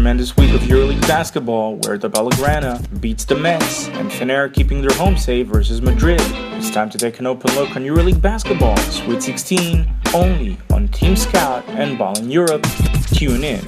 tremendous week of EuroLeague basketball where the Blaugrana beats the Mets and Fener keeping their home safe versus Madrid. It's time to take an open look on EuroLeague basketball, Sweet 16, only on TeamScout and BallinEurope. Tune in.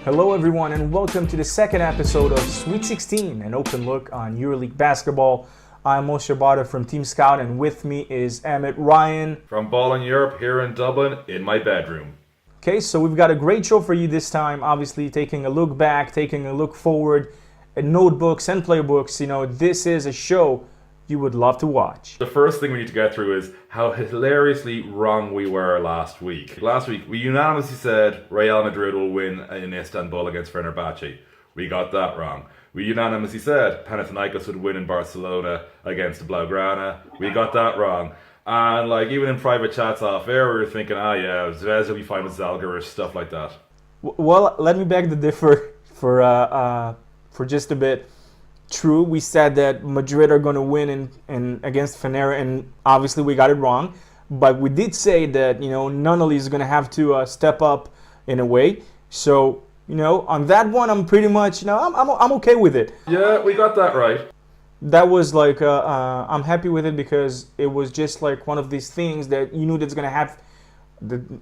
Hello everyone and welcome to the second episode of Sweet 16, an open look on EuroLeague basketball. I'm Moshe Barda from TeamScout and with me is Emmet Ryan from BallinEurope here in Dublin in my bedroom. Okay, so we've got a great show for you this time, obviously taking a look back, taking a look forward, and notebooks and playbooks. You know, this is a show you would love to watch. The first thing we need to get through is how hilariously wrong we were last week. Last week, we unanimously said Real Madrid will win in Istanbul against Fenerbahce. We got that wrong. We unanimously said Panathinaikos would win in Barcelona against Blaugrana. We got that wrong. And like even in private chats off air, we were thinking, Zvezda will be fine with Zalgiris, stuff like that. Well, let me beg to differ for just a bit. True, we said that Madrid are going to win in against Fener, and obviously we got it wrong. But we did say that Nunnally is going to have to step up in a way. So on that one, I'm pretty much I'm okay with it. Yeah, we got that right. That was like I'm happy with it because it was just like one of these things that you knew that's gonna have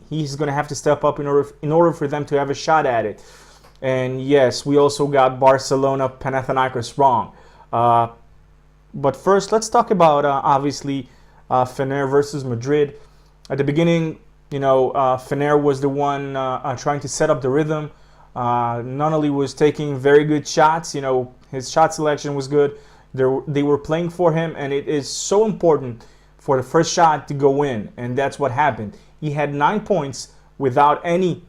he's gonna have to step up in order for them to have a shot at it. And yes, we also got Barcelona Panathinaikos wrong. But first, let's talk about obviously Fener versus Madrid. At the beginning, Fener was the one trying to set up the rhythm. Nunnally was taking very good shots. His shot selection was good. They were playing for him, and it is so important for the first shot to go in, and that's what happened. He had 9 points without any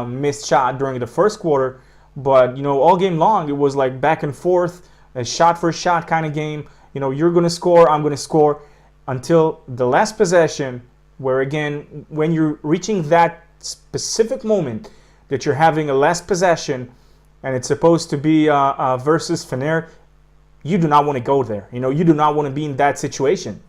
missed shot during the first quarter, but all game long it was like back and forth, a shot for shot kind of game. You're going to score, I'm going to score, until the last possession, where again, when you're reaching that specific moment that you're having a last possession, and it's supposed to be versus Fener, you do not want to go there. You do not want to be in that situation.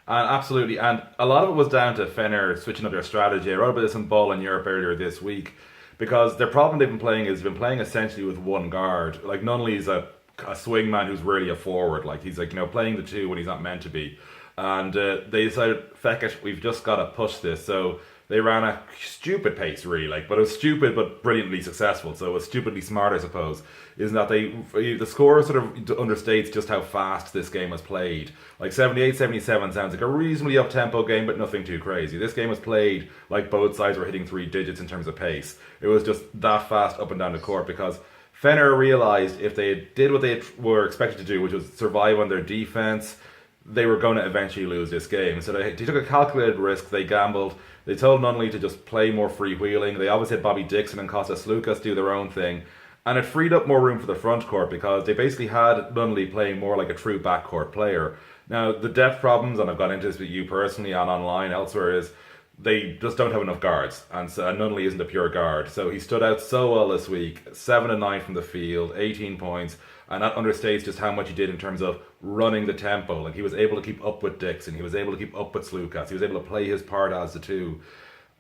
Absolutely, and a lot of it was down to Fener switching up their strategy. I wrote about this in BallinEurope earlier this week, because their problem they've been playing is essentially with one guard. Like Nunnally's a swing man who's really a forward. Like he's playing the two when he's not meant to be. And they decided, feck it, we've just got to push this. So they ran a stupid pace, really, but it was stupid but brilliantly successful. So it was stupidly smart, I suppose, is that the score sort of understates just how fast this game was played. Like 78-77 sounds like a reasonably up-tempo game, but nothing too crazy. This game was played like both sides were hitting 3 digits in terms of pace. It was just that fast up and down the court because Fener realised if they did what they were expected to do, which was survive on their defence, they were going to eventually lose this game. So they took a calculated risk, they gambled. They told Nunnally to just play more freewheeling. They obviously had Bobby Dixon and Kostas Sloukas do their own thing. And it freed up more room for the front court because they basically had Nunnally playing more like a true backcourt player. Now, the depth problems, and I've got into this with you personally and online elsewhere, is they just don't have enough guards. And so Nunnally isn't a pure guard. So he stood out so well this week. 7 and 9 from the field, 18 points. And that understates just how much he did in terms of running the tempo. Like he was able to keep up with Dixon. He was able to keep up with Sloukas. He was able to play his part as the two.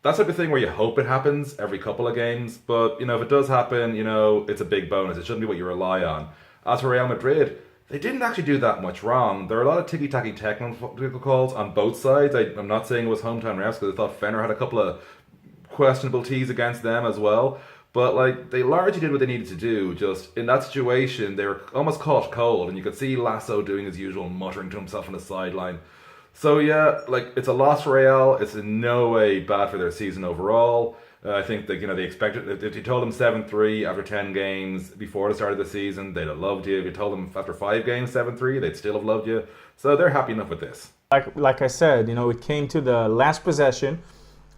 That's the type of thing where you hope it happens every couple of games. But, if it does happen, it's a big bonus. It shouldn't be what you rely on. As for Real Madrid, they didn't actually do that much wrong. There are a lot of ticky-tacky technical calls on both sides. I'm not saying it was hometown refs because I thought Fener had a couple of questionable tees against them as well. But they largely did what they needed to do. Just in that situation, they were almost caught cold, and you could see Lasso doing his usual muttering to himself on the sideline. So yeah, it's a loss for Real. It's in no way bad for their season overall. I think that they expected. If you told them 7-3 after 10 games before the start of the season, they'd have loved you. If you told them after 5 games 7-3, they'd still have loved you. So they're happy enough with this. Like I said, it came to the last possession,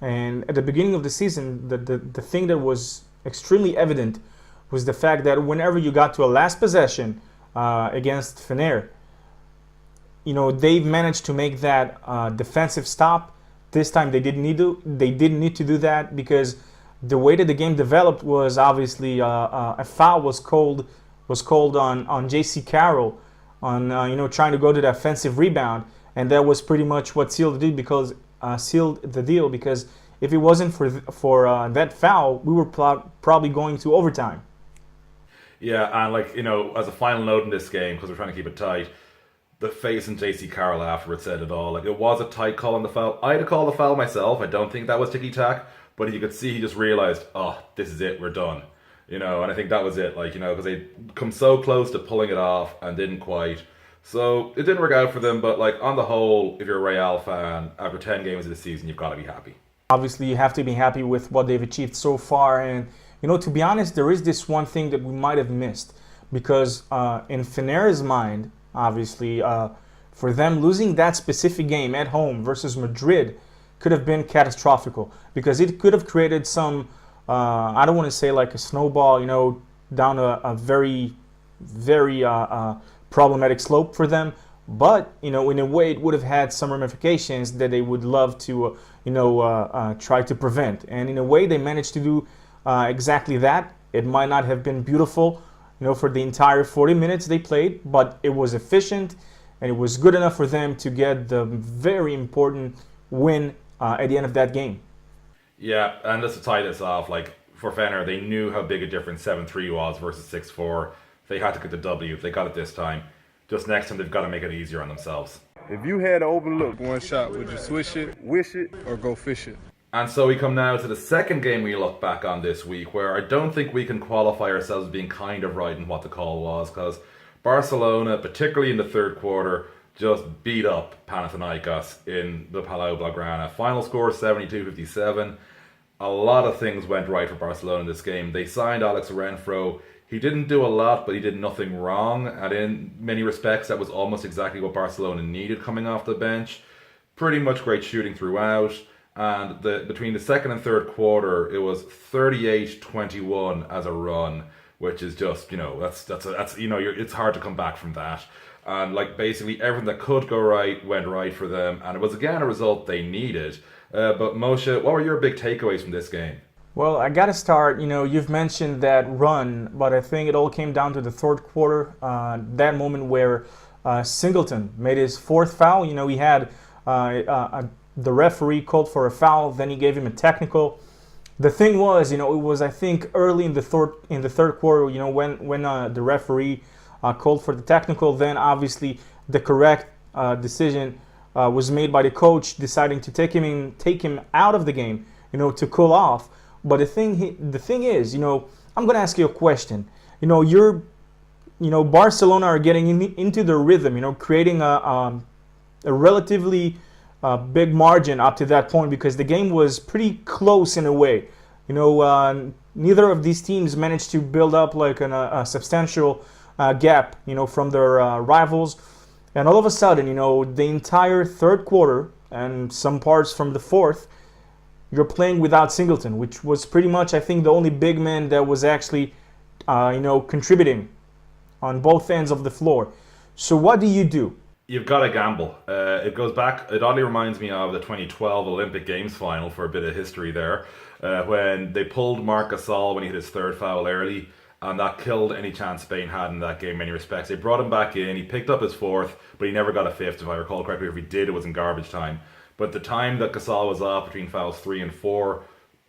and at the beginning of the season, the thing that was extremely evident was the fact that whenever you got to a last possession against Fener, they've managed to make that defensive stop. This time they didn't need to do that because the way that the game developed was obviously a foul was called on J.C. Carroll on trying to go to the offensive rebound, and that was pretty much what sealed the deal because if it wasn't for that foul, we were probably going to overtime. Yeah, and like, as a final note in this game, because we're trying to keep it tight, the face and JC Carroll afterwards said it all. Like, it was a tight call on the foul. I'd have called the foul myself. I don't think that was ticky-tack, but you could see he just realised, oh, this is it, we're done. And I think that was it, like, because they come so close to pulling it off and didn't quite. So it didn't work out for them, but like on the whole, if you're a Real fan, after 10 games of the season, you've got to be happy. Obviously, you have to be happy with what they've achieved so far. And, to be honest, there is this one thing that we might have missed. Because in Fener's mind, obviously, for them, losing that specific game at home versus Madrid could have been catastrophical. Because it could have created some, I don't want to say like a snowball, down a very, very problematic slope for them. But, in a way, it would have had some ramifications that they would love to, try to prevent. And in a way, they managed to do exactly that. It might not have been beautiful, for the entire 40 minutes they played, but it was efficient and it was good enough for them to get the very important win at the end of that game. Yeah, and just to tie this off, like for Fener, they knew how big a difference 7-3 was versus 6-4. They had to get the W. They got it this time. Just next time, they've got to make it easier on themselves. If you had to overlook one shot, would you swish it, wish it, or go fish it? And so we come now to the second game we look back on this week, where I don't think we can qualify ourselves as being kind of right in what the call was, because Barcelona, particularly in the third quarter, just beat up Panathinaikos in the Palau Blaugrana. Final score 72-57. A lot of things went right for Barcelona in this game. They signed Alex Renfro. He didn't do a lot, but he did nothing wrong. And in many respects, that was almost exactly what Barcelona needed coming off the bench. Pretty much great shooting throughout. And between the second and third quarter, it was 38-21 as a run, which is just, it's hard to come back from that. And like basically everything that could go right went right for them. And it was again a result they needed. But Moshe, what were your big takeaways from this game? Well, I got to start, you've mentioned that run, but I think it all came down to the third quarter, that moment where Singleton made his fourth foul. He had the referee called for a foul, then he gave him a technical. The thing was, it was I think early in the third quarter, when the referee called for the technical, then obviously the correct decision was made by the coach, deciding to take him out of the game, to cool off. But the thing is, I'm going to ask you a question. Barcelona are getting into the rhythm, creating a relatively big margin up to that point, because the game was pretty close in a way. Neither of these teams managed to build up like a substantial gap, from their rivals. And all of a sudden, the entire third quarter and some parts from the fourth, you're playing without Singleton, which was pretty much, I think, the only big man that was actually, contributing on both ends of the floor. So what do you do? You've got to gamble. It goes back, it oddly reminds me of the 2012 Olympic Games final, for a bit of history there, when they pulled Marc Gasol when he hit his third foul early, and that killed any chance Spain had in that game in many respects. They brought him back in, he picked up his fourth, but he never got a fifth, if I recall correctly. If he did, it was in garbage time. But the time that Gasol was off between fouls 3 and 4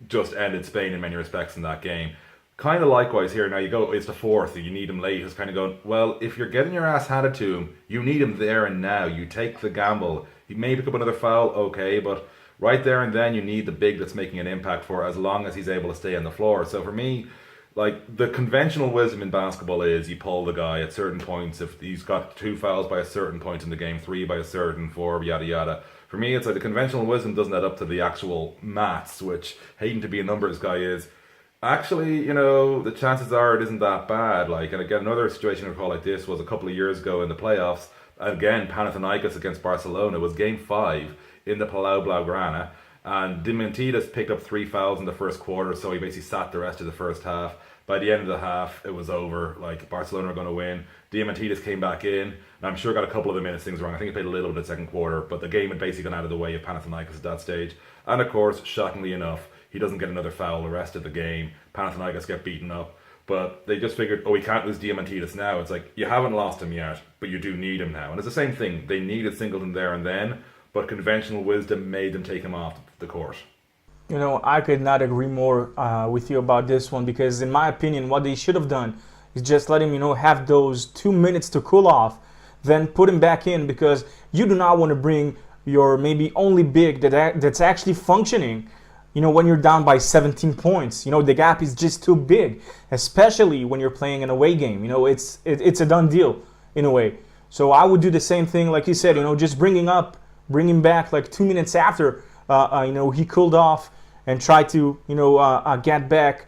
just ended Spain in many respects in that game. Kind of likewise here, now you go, it's the fourth, you need him late. It's kind of going, well, if you're getting your ass handed to him, you need him there and now. You take the gamble. He may pick up another foul, okay, but right there and then you need the big that's making an impact for, as long as he's able to stay on the floor. So for me, like, the conventional wisdom in basketball is you pull the guy at certain points. If he's got 2 fouls by a certain point in the game, 3 by a certain, 4, yada yada. For me, it's like the conventional wisdom doesn't add up to the actual maths, which, hating to be a numbers guy, is actually, the chances are it isn't that bad. Like, and again, another situation I recall like this was a couple of years ago in the playoffs. Again, Panathinaikos against Barcelona. It was game 5 in the Palau Blaugrana. And Diamantidis picked up 3 fouls in the first quarter, so he basically sat the rest of the first half. By the end of the half, it was over. Like, Barcelona were going to win. Diamantidis came back in, and I'm sure got a couple of the minutes things wrong. I think he played a little bit in the second quarter, but the game had basically gone out of the way of Panathinaikos at that stage. And of course, shockingly enough, he doesn't get another foul the rest of the game. Panathinaikos get beaten up. But they just figured, we can't lose Diamantidis now. It's like, you haven't lost him yet, but you do need him now. And it's the same thing. They needed Singleton there and then, but conventional wisdom made them take him off the court. I could not agree more with you about this one, because in my opinion, what they should have done, is just let him, have those 2 minutes to cool off, then put him back in, because you do not want to bring your maybe only big that's actually functioning, when you're down by 17 points. The gap is just too big, especially when you're playing an away game. It's a done deal in a way. So I would do the same thing, like you said, just bring him back like 2 minutes after, he cooled off, and try to, get back,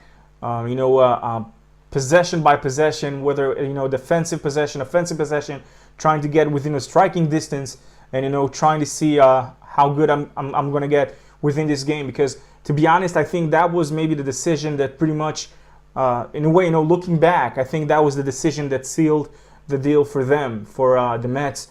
possession by possession, whether, defensive possession, offensive possession, trying to get within a striking distance, and, trying to see how good I'm going to get within this game. Because, to be honest, I think that was maybe the decision that pretty much, in a way, looking back, I think that was the decision that sealed the deal for them, for the Mets,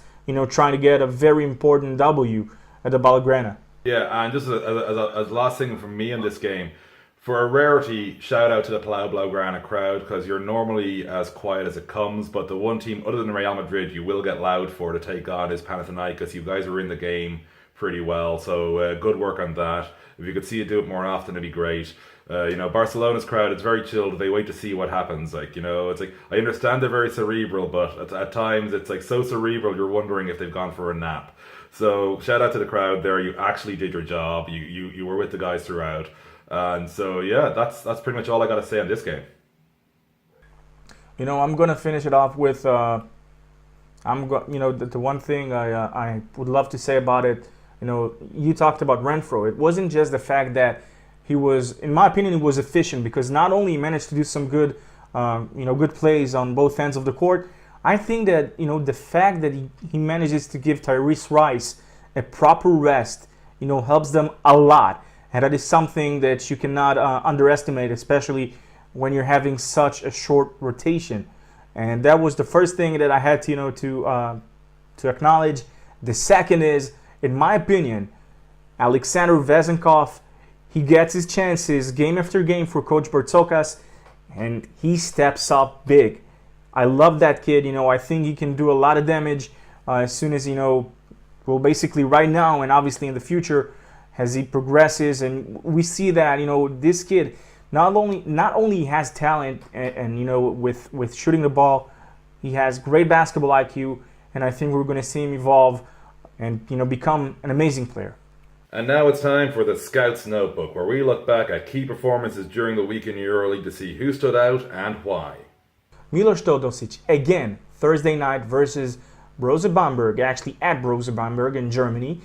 trying to get a very important W at the Blaugrana. Yeah, and just as last thing from me in this game, for a rarity, shout out to the Palau Blaugrana crowd, because you're normally as quiet as it comes, but the one team other than Real Madrid you will get loud for to take on is Panathinaikos. You guys are in the game pretty well, so good work on that. If you could see you do it more often, it'd be great. Barcelona's crowd, it's very chilled. They wait to see what happens. It's like, I understand they're very cerebral, but at times it's like so cerebral you're wondering if they've gone for a nap. So shout out to the crowd there. You actually did your job. You were with the guys throughout. And so yeah, that's pretty much all I got to say on this game. I'm gonna finish it off with the one thing I would love to say about it. You talked about Renfro. It wasn't just the fact that he was, in my opinion, he was efficient, because not only he managed to do some good, good plays on both ends of the court. I think that, the fact that he manages to give Tyrese Rice a proper rest, helps them a lot. And that is something that you cannot underestimate, especially when you're having such a short rotation. And that was the first thing that I had to, to acknowledge. The second is, in my opinion, Alexander Vezenkov, he gets his chances game after game for Coach Bertzokas, and he steps up big. I love that kid. I think he can do a lot of damage as soon as, basically right now and obviously in the future as he progresses. And we see that, this kid not only has talent and with shooting the ball, he has great basketball IQ, and I think we're going to see him evolve and, become an amazing player. And now it's time for the Scouts Notebook, where we look back at key performances during the week in EuroLeague to see who stood out and why. Milos Teodosic, again, Thursday night versus Borussia Bamberg, actually at Borussia Bamberg in Germany.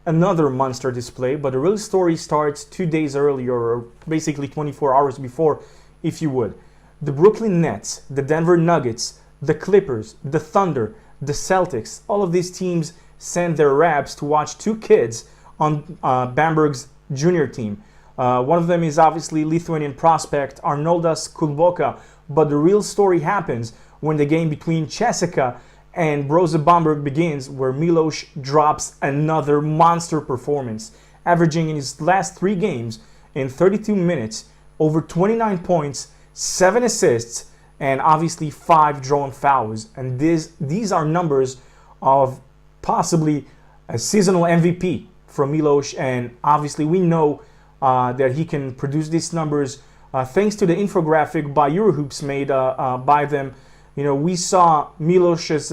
Another monster display, but the real story starts 2 days earlier, or basically 24 hours before, if you would. The Brooklyn Nets, the Denver Nuggets, the Clippers, the Thunder, the Celtics, all of these teams sent their reps to watch two kids on Bamberg's junior team. One of them is obviously Lithuanian prospect Arnoldas Kulboka, but the real story happens when the game between Czesika and Borussia Bamberg begins, where Milos drops another monster performance, averaging in his last 3 games in 32 minutes over 29 points, 7 assists, and obviously 5 drawn fouls. And these are numbers of possibly a seasonal MVP from Milos, and obviously we know that he can produce these numbers thanks to the infographic by Eurohoops made by them. We saw Milos's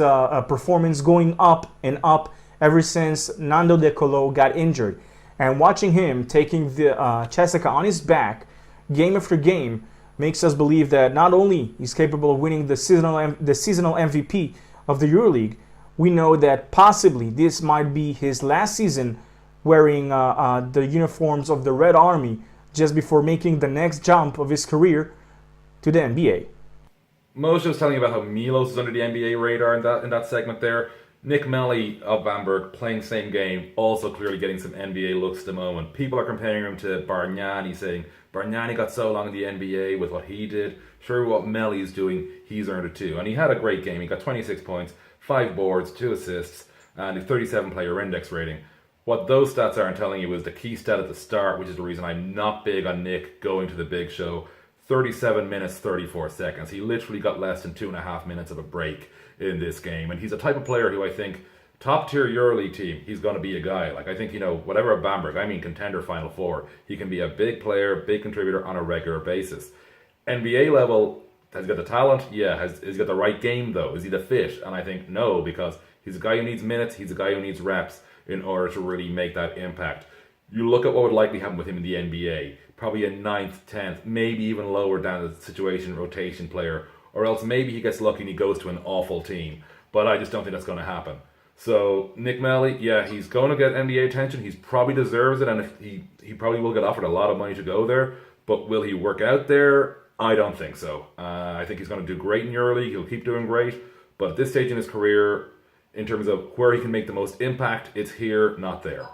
performance going up and up ever since Nando De Colo got injured. And watching him taking the Czesika on his back game after game makes us believe that not only he's capable of winning the seasonal MVP of the EuroLeague, we know that possibly this might be his last season wearing the uniforms of the Red Army just before making the next jump of his career to the NBA. Moshe was telling you about how Milos is under the NBA radar in that segment there. Nick Melly of Bamberg playing same game, also clearly getting some NBA looks at the moment. People are comparing him to Bargnani, saying Bargnani got so long in the NBA with what he did. Sure, what Melly's doing, he's earned it too. And he had a great game. He got 26 points, 5 boards, 2 assists, and a 37 player index rating. What those stats aren't telling you is the key stat at the start, which is the reason I'm not big on Nick going to the big show. 37 minutes, 34 seconds. He literally got less than 2.5 minutes of a break in this game. And he's a type of player who I think, top tier EuroLeague team, he's going to be a guy. Like, I think, whatever Bamberg, I mean contender Final Four, he can be a big player, big contributor on a regular basis. NBA level, Has he got the talent? Yeah. Has he got the right game though? Is he the fit? And I think no, because he's a guy who needs minutes. He's a guy who needs reps in order to really make that impact. You look at what would likely happen with him in the NBA. Probably a 9th, 10th, maybe even lower down as a situation rotation player. Or else maybe he gets lucky and he goes to an awful team. But I just don't think that's going to happen. So Nick Melly, yeah, he's going to get NBA attention. He probably deserves it, and if he probably will get offered a lot of money to go there. But will he work out there? I don't think so. I think he's going to do great in EuroLeague. He'll keep doing great. But at this stage in his career, in terms of where he can make the most impact, it's here, not there.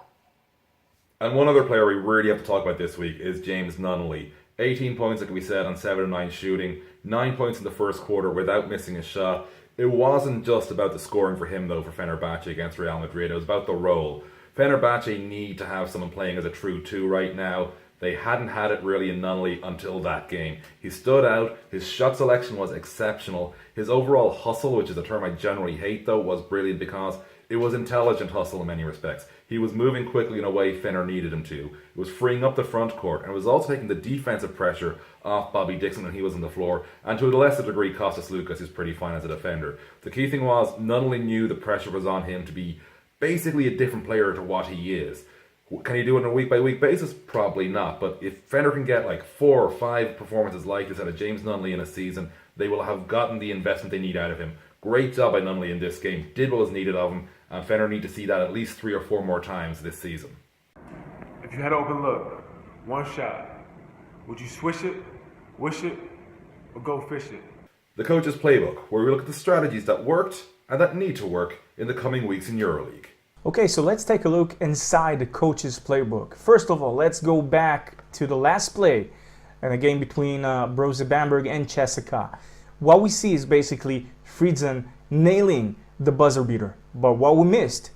And one other player we really have to talk about this week is James Nunnally. 18 points, like we said, on 7 of 9 shooting. 9 points in the first quarter without missing a shot. It wasn't just about the scoring for him, though, for Fenerbahce against Real Madrid. It was about the role. Fenerbahce need to have someone playing as a true 2 right now. They hadn't had it really in Nunnally until that game. He stood out. His shot selection was exceptional. His overall hustle, which is a term I generally hate, though, was brilliant because it was intelligent hustle in many respects. He was moving quickly in a way Fener needed him to. It was freeing up the front court, and it was also taking the defensive pressure off Bobby Dixon when he was on the floor, and to a lesser degree Kostas Lukas is pretty fine as a defender. The key thing was Nunnally knew the pressure was on him to be basically a different player to what he is. Can he do it on a week-by-week basis? Probably not, but if Fener can get like 4 or 5 performances like this out of James Nunnally in a season, they will have gotten the investment they need out of him. Great job by Nunnally in this game, did what was needed of him, and Fener need to see that at least 3 or 4 more times this season. If you had an open look, one shot, would you swish it, wish it, or go fish it? The coach's playbook, where we look at the strategies that worked and that need to work in the coming weeks in EuroLeague. Okay, so let's take a look inside the coach's playbook. First of all, let's go back to the last play in a game between Brose Bamberg and Cestica. What we see is basically Friedzen nailing the buzzer beater. But what we missed,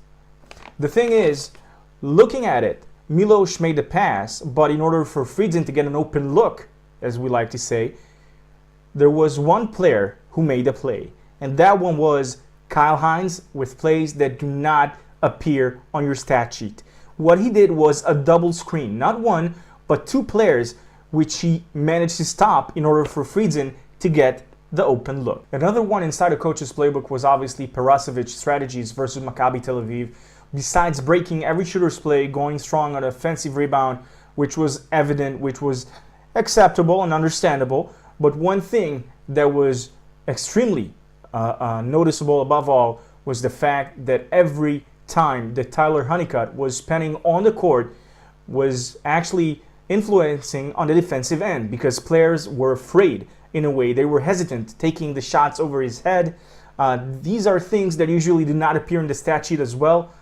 the thing is, looking at it, Milos made the pass, but in order for Friedzen to get an open look, as we like to say, there was one player who made a play. And that one was Kyle Hines with plays that do not appear on your stat sheet. What he did was a double screen, not one, but 2 players, which he managed to stop in order for Friedzen to get the open look. Another one inside the coach's playbook was obviously Perasovic's strategies versus Maccabi Tel Aviv. Besides breaking every shooter's play, going strong on offensive rebound, which was evident, which was acceptable and understandable. But one thing that was extremely noticeable above all was the fact that every time that Tyler Honeycutt was spending on the court was actually influencing on the defensive end because players were afraid in a way. They were hesitant taking the shots over his head. These are things that usually do not appear in the stat sheet as well.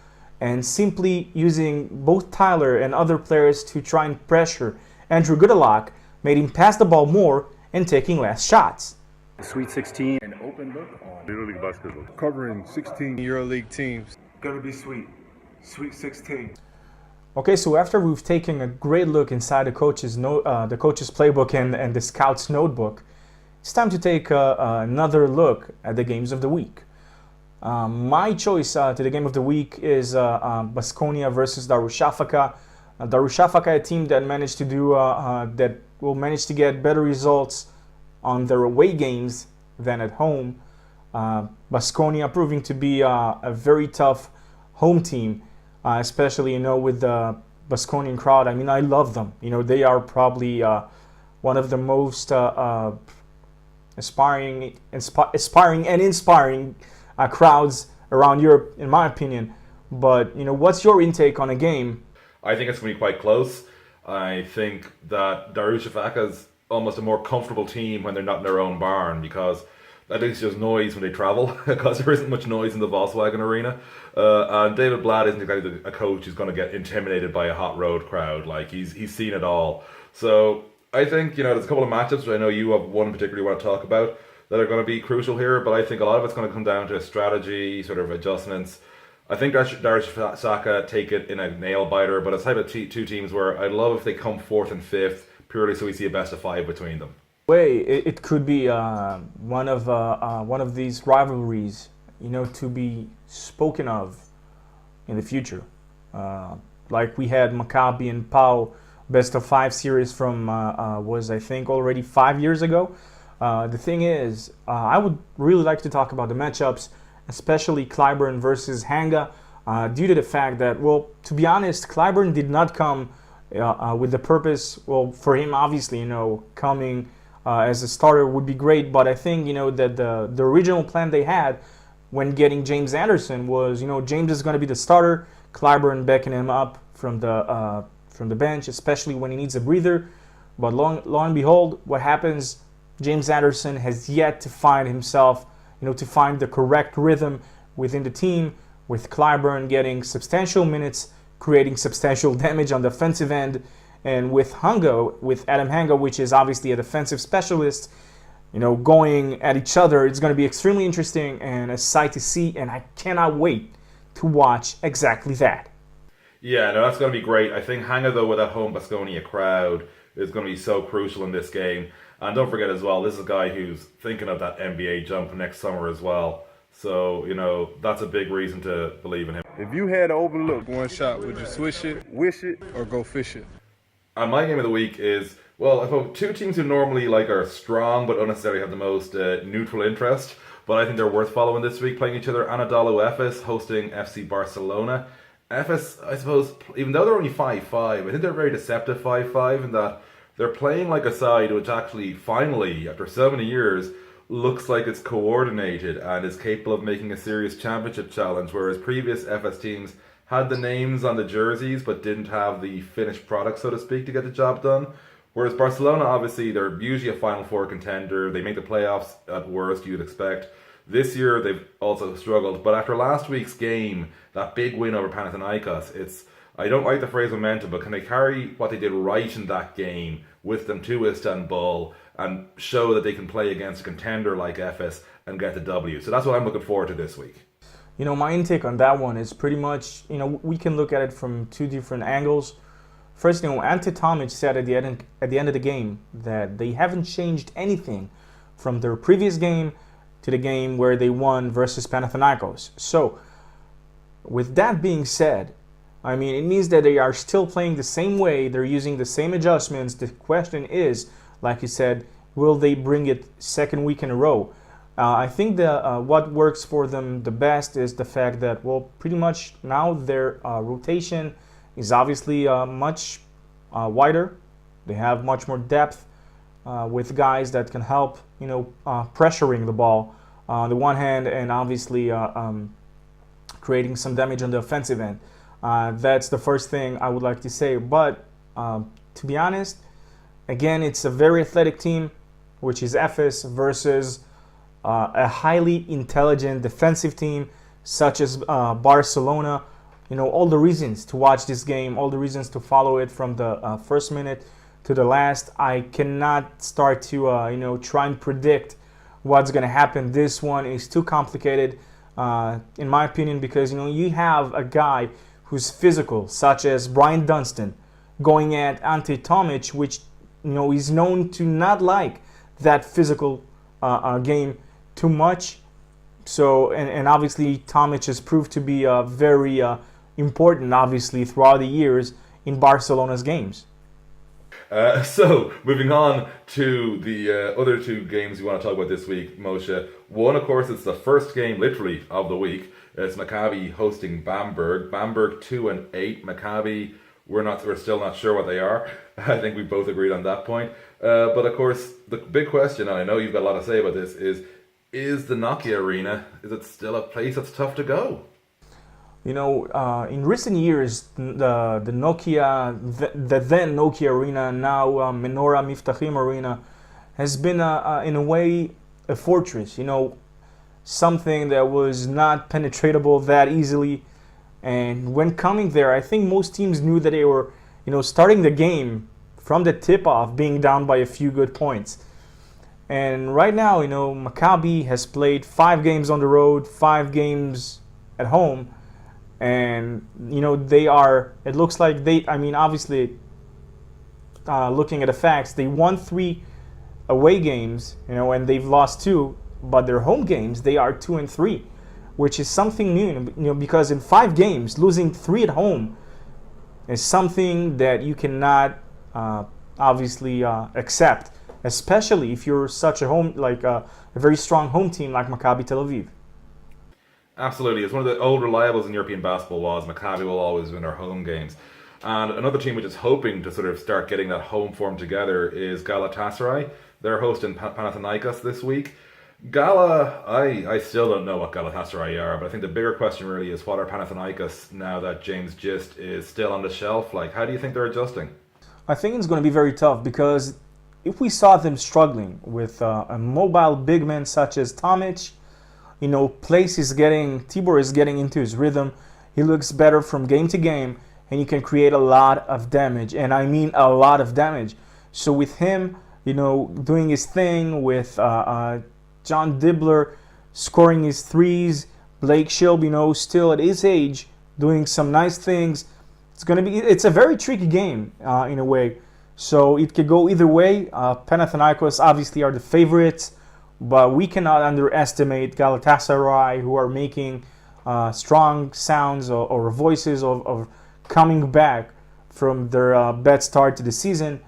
And simply using both Tyler and other players to try and pressure Andrew Goodalock made him pass the ball more and taking less shots. Sweet 16, an open look on EuroLeague basketball. Covering 16 EuroLeague teams. Gonna be sweet. Sweet 16. Okay, so after we've taken a great look inside the coach's playbook and the scout's notebook, it's time to take another look at the games of the week. My choice to the game of the week is Baskonia versus Darussafaka. Darussafaka, a team that managed to do that will manage to get better results on their away games than at home. Baskonia proving to be a very tough home team, especially with the Baskonian crowd. I mean, I love them. They are probably one of the most aspiring and inspiring crowds around Europe, in my opinion. But what's your intake on a game? I think it's going to be quite close. I think that Darussafaka is almost a more comfortable team when they're not in their own barn because at least there's noise when they travel because there isn't much noise in the Volkswagen Arena. And David Blatt isn't exactly a coach who's going to get intimidated by a hot road crowd. Like he's seen it all. So I think there's a couple of matchups which I know you have one particularly want to talk about that are going to be crucial here. But I think a lot of it's going to come down to strategy, sort of adjustments. I think Darussafaka take it in a nail biter, but it's type of 2 teams where I'd love if they come 4th and 5th purely so we see a best of 5 between them. It could be one of these rivalries, to be spoken of in the future. Like we had Maccabi and Pau best of 5 series from was I think already 5 years ago. The thing is, I would really like to talk about the matchups, especially Clyburn versus Hanga, due to the fact that, well, to be honest, Clyburn did not come with the purpose, well, for him, obviously, coming as a starter would be great, but I think, that the original plan they had when getting James Anderson was, James is going to be the starter, Clyburn backing him up from the bench, especially when he needs a breather. But lo and behold, what happens? James Anderson has yet to find himself, to find the correct rhythm within the team, with Clyburn getting substantial minutes, creating substantial damage on the offensive end, and with Adam Hanga, which is obviously a defensive specialist, going at each other. It's going to be extremely interesting and a sight to see, and I cannot wait to watch exactly that. Yeah, no, that's going to be great. I think Hanga, though, with that home Baskonia crowd is going to be so crucial in this game. And don't forget as well, this is a guy who's thinking of that NBA jump next summer as well. So, that's a big reason to believe in him. If you had an open look, one shot, would you swish it, wish it, or go fish it? And my game of the week is, well, I suppose two teams who normally are strong but unnecessarily have the most neutral interest. But I think they're worth following this week, playing each other. Anadolu Efes hosting FC Barcelona. Efes, I suppose, even though they're only 5-5, I think they're very deceptive 5-5 in that they're playing like a side which actually, finally, after so many years, looks like it's coordinated and is capable of making a serious championship challenge, whereas previous FS teams had the names on the jerseys but didn't have the finished product, so to speak, to get the job done. Whereas Barcelona, obviously, they're usually a Final Four contender. They make the playoffs at worst, you'd expect. This year, they've also struggled. But after last week's game, that big win over Panathinaikos, I don't like the phrase momentum, but can they carry what they did right in that game with them to Istanbul and show that they can play against a contender like Efes and get the W? So that's what I'm looking forward to this week. My intake on that one is pretty much, we can look at it from two different angles. First, Ante Tomic said at the end of the game that they haven't changed anything from their previous game to the game where they won versus Panathinaikos. So, with that being said, it means that they are still playing the same way, they're using the same adjustments. The question is, like you said, will they bring it second week in a row? I think what works for them the best is the fact that, well, pretty much now their rotation is obviously much wider. They have much more depth with guys that can help, pressuring the ball on the one hand and obviously creating some damage on the offensive end. That's the first thing I would like to say. But to be honest, again, it's a very athletic team, which is Efes, versus a highly intelligent defensive team such as Barcelona. All the reasons to watch this game, all the reasons to follow it from the first minute to the last. I cannot start to try and predict what's going to happen. This one is too complicated, in my opinion, because you have a guy who's physical, such as Brian Dunstan, going at Ante Tomic, which is known to not like that physical game too much. So, and obviously Tomic has proved to be very important, obviously, throughout the years in Barcelona's games. So, moving on to the other two games we want to talk about this week, Moshe. One, of course, it's the first game, literally, of the week. It's Maccabi hosting Bamberg. Bamberg 2-8. Maccabi, we're still not sure what they are. I think we both agreed on that point. But of course, the big question, and I know you've got a lot to say about this, is the Nokia Arena, is it still a place that's tough to go? In recent years, the Nokia, the then Nokia Arena, now Menorah Miftachim Arena, has been in a way a fortress. Something that was not penetratable that easily. And when coming there, I think most teams knew that they were, starting the game from the tip-off being down by a few good points. And right now, Maccabi has played 5 games on the road, 5 games at home. And, they are, it looks like obviously, looking at the facts, they won 3 away games, and they've lost 2. But their home games, they are 2-3, which is something new, because in 5 games, losing 3 at home is something that you cannot obviously accept. especially if you're such a a very strong home team like Maccabi Tel Aviv. Absolutely. It's one of the old reliables in European basketball was Maccabi will always win their home games. And another team which is hoping to sort of start getting that home form together is Galatasaray. They're hosting Panathinaikos this week. Gala, I still don't know what Galatasaray are, but I think the bigger question really is what are Panathinaikos now that James Gist is still on the shelf? Like, how do you think they're adjusting? I think it's going to be very tough because if we saw them struggling with a mobile big man such as Tomic, Tibor is getting into his rhythm. He looks better from game to game, and he can create a lot of damage, and I mean a lot of damage. So with him, doing his thing with John Dibbler scoring his threes, Blake Shelby, still at his age, doing some nice things. It's a very tricky game in a way. So it could go either way. Panathinaikos obviously are the favorites, but we cannot underestimate Galatasaray, who are making strong sounds or voices of coming back from their bad start to the season.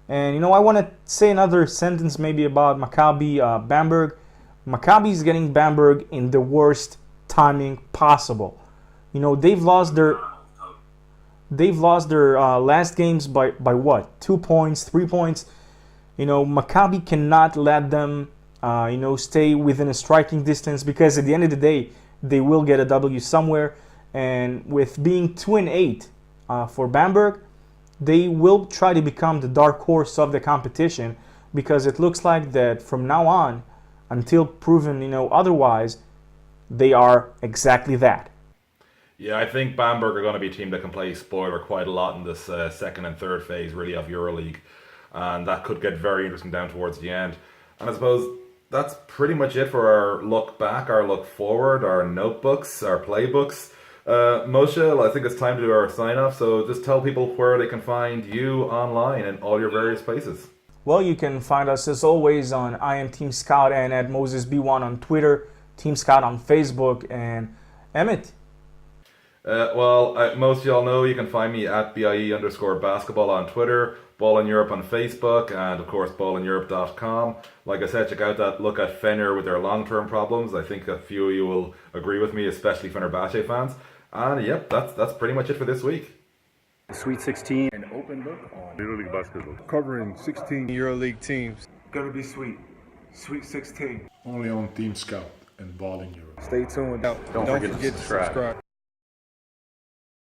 And I want to say another sentence maybe about Maccabi Bamberg. Maccabi is getting Bamberg in the worst timing possible. They've lost their last games by what? 2 points, 3 points. Maccabi cannot let them stay within a striking distance, because at the end of the day they will get a W somewhere. And with being 2-8 for Bamberg, they will try to become the dark horse of the competition, because it looks like that from now on, until proven otherwise, they are exactly that. Yeah, I think Bamberg are going to be a team that can play spoiler quite a lot in this second and third phase really of EuroLeague, and that could get very interesting down towards the end. And I suppose that's pretty much it for our look back, our look forward, our notebooks, our playbooks. Moshe, I think it's time to do our sign-off, so just tell people where they can find you online in all your various places. Well, you can find us as always on I am TeamScout and at MosesB1 on Twitter, TeamScout on Facebook, and Emmet. Most of y'all know you can find me at BIE_basketball on Twitter, BallinEurope on Facebook, and of course BallinEurope.com. Like I said, check out that look at Fener with their long-term problems. I think a few of you will agree with me, especially Fenerbahce fans. And yep, that's pretty much it for this week. Sweet 16, an open book on EuroLeague basketball. Covering 16 EuroLeague teams. Gonna be sweet. Sweet 16. Only on TeamScout and BallinEurope. Stay tuned. Don't forget to subscribe.